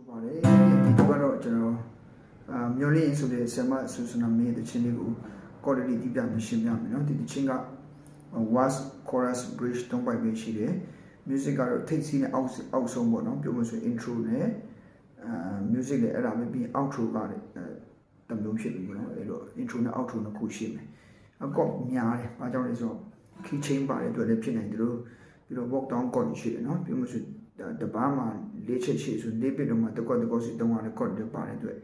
ပါတယ်ဒီကတော့ကျွန်တော်မျော်လင့်ဆိုတဲ့ဆမဆူဆနာမင်းတဲ့ချင်းလေးကို quality တိပြမရှင်းပြမယ်နော်ဒီတချင်းက was chorus bridge 3ပိုက်ပဲရှိတယ် music ကတော့ထိပ်စီးနဲ့အောက်ဆုံးပေါ့နော်ပြောမှဆို intro နဲ့ music လည်းအဲ့ဒါပဲပြီး outro ကလည်းတမျိုးဖြစ်ပြီပေါ့နော်အဲ့တော့ intro နဲ့ outro နှစ်ခုရှိမယ်အကော့များတယ်ဘာကြောင့်လဲဆိုတော့ key chain ပါတယ်အတွက်လည်းဖြစ်နိုင်တယ်လို့ပြီးတော့ walk down chord ရှိတယ်နော်ပြောမှဆိုတပားမှာ၄ချက်ရှိဆို၄ပိတ်တော့မှတစ်ခွက်စီတုံးရတဲ့ chord တွေပါတယ်အတွက်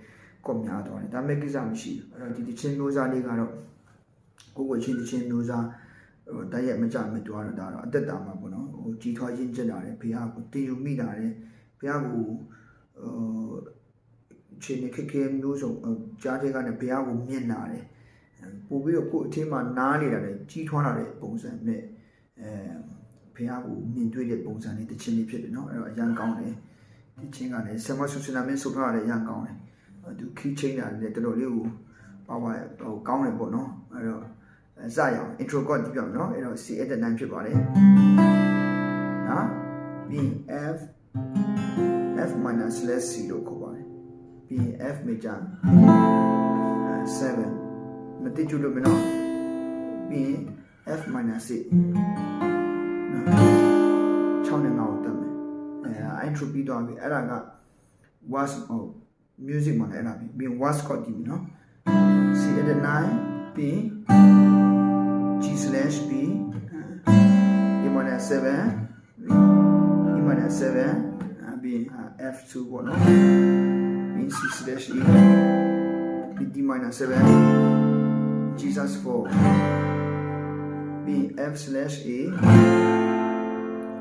chord များသွားတယ်ဒါမဲ့ကိစ္စမရှိဘူးအဲ့တော့ဒီတချင်းမျိုးစားလေးကတော့ကိုယ်ချင်းတချင်းမျိုးစားတိုက်ရိုက်မကြမတွားတော့ဒါတော့အသက်တာမှာပေါ့နော်ဟိုကြီးထွားရင်းကျက်လာတယ်ဖေဟာကိုတင်ယူမိတာတယ်ဖေဟာကိုချင်းနေခက်မျိုးစုံကြားတဲ့ကနေဖေဟာကိုမြင်လာတယ်ပို့ပြီးတော့ကိုယ်အထင်းမှာနားနေတာလေကြီးထွားလာတဲ့ပုံစံနဲ့ဖေဟာကိုမြင်တွေ့တဲ့ပုံစံလေးတချင်းလေးဖြစ်တယ်နော်အဲ့တော့အရန်ကောင်းတယ်ဒီချင်းကလည်းဆမဆူဆနာမင်းဆိုထားတယ်အရန်ကောင်းတယ်သူ key chain တာလည်းတော်တော်လေးကိုပါဝါဟိုကောင်းတယ်ပေါ့နော်အဲ့တော့စရအောင် intro chord ကြည့်ပြမယ်နော်အဲ့တော့ C at 9ဖြစ်ပါတယ်နော် B F F minor slash C လို့ခေါ်ပါတယ် B F major 7မတိကျလို့မနော် B F minor 66နဲ့9တက်မယ်intro ပြီးသွားပြီအဲ့ဒါက was music မှာလည်းအဲ့ဒါပြီး was chord ကြည့်ပြီနော် C at 9 B G/B E minor 7 E minor 7 B F2 ပေါ့နော် B C/E B D minor 7 G/4 B F/A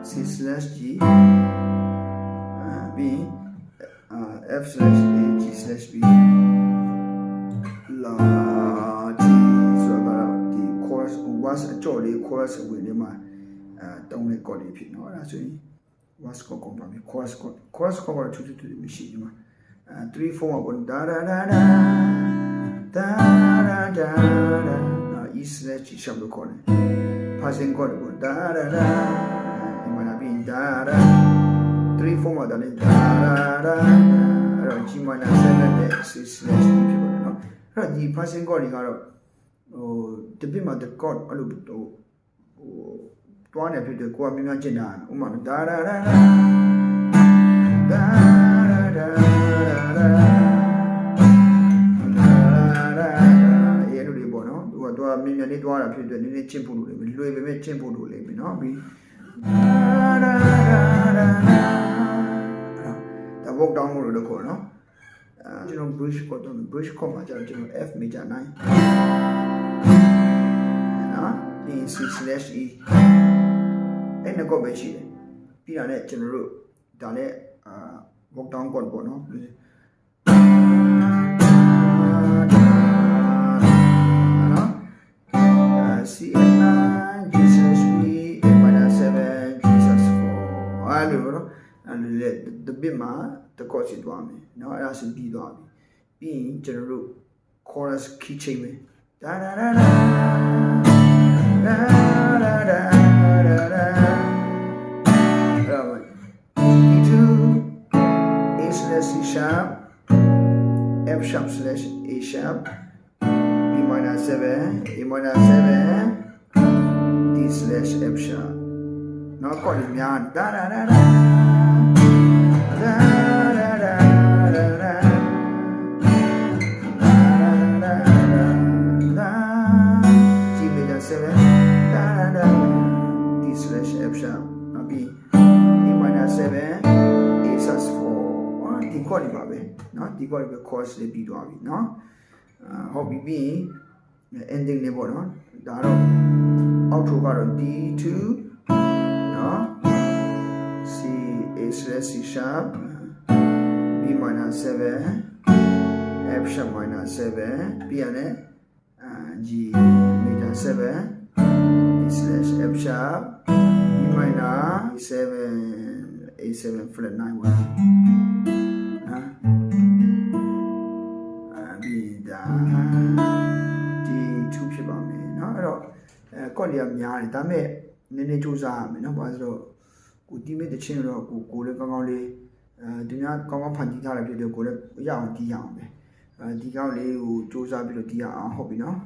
C/G B F/A G/B La was အကြော်လေး chorus ဝင်နေမှာတုံးတဲ့ chord လေးဖြစ်နော်အဲ့ဒါဆိုရင် was chord ကောင်းပါပြီ chorus chord ကထူးထူးမရှိဒီမှာ3 4မှာပေါ့ဒါဒါဒါဒါဒါဒါဒါE slash G sharp လို့ခေါ်တယ် passing chord ပေါ့ဒါဒါဒါဒီမှာပြီးဒါဒါ3 4မှာဒါနဲ့ဒါဒါဒါအဲ့တော့ G minor 7နဲ့ C slash G ဖြစ်ပါတယ်နော်အဲ့တော့ဒီ passing chord တွေကတော့တပိမှာ the chord အဲ့လိုဟိုတွားနေဖြစ်တယ်ကိုကမြင်မြင်ကျင်တာဥမာဒါဒါဒါဒါဒါဒါဒါအဲ့လိုလေးပေါ့နော်သူကမြင်မြင်လေးတွားတာဖြစ်တယ်နည်းနည်းကျင့်ဖို့လိုလိမ့်မယ်လွယ်ပေမဲ့ကျင့်ဖို့လိုလိမ့်မယ်နော်ပြီးဒါ walk down လို့ခေါ်နော်ကျွန်တော် bridge chord တော့ bridge chord မှာကျတော့ကျွန်တော် F major 9ဒီ C/E အဲ့နှစ်ကောပဲရှိတယ်ပြီးတာနဲ့ကျွန်တော်တို့ဒါနဲ့walk down chord ပေါ့နော်C at 9 G/B A minor 7 G/4 အဲ့လိုနော်အဲ့လိုလေဒီဘက်မှာတကောရှိသွားမယ်နော်အဲ့ဒါဆိုပြီးသွားပြီပြီးရင်ကျွန်တော်တို့ chorus key chain ပဲဒါဒါဒါဒါda da da da da E2 A/C sharp F sharp/A sharp B minor 7 A minor 7 D/F sharp နောက်ကော်လေးများda da da da da da da da G major 7 D/F sharp နောက်ပြီး E minor 7 A/4 ဒီကော်ဒီပါပဲเนาะဒီကော်ဒီပဲ chorus လေးပြီးသွားပြီเนาะဟုတ်ပြီပြီး ending လေးပေါ့เนาะဒါတော့ outro ကတော့ D2 เนาะC A/C sharp B minor 7 F sharp minor 7ပြီးရတယ်G major 7 D/F sharp E minor 7 A7 flat 9 1ဒီဒါဒီ2ဖြစ်ပါမယ်เนาะအဲ့တော့ကော့လီကများတယ်ဒါပေမဲ့နည်းနည်းစူးစမ်းရမယ်เนาะဘာလို့ဆိုတော့ကိုတီးမဲ့တချင်းတော့ကိုလည်းကောင်းကောင်းလေး သူများကောင်းကောင်းဖန်တီးထားတယ်ဖြစ်တယ်ကိုလည်းရအောင်တီးရအောင်ပဲဒီကောက်လေးကိုစူးစမ်းပြီးတော့တီးရအောင်ဟုတ်ပြီနော်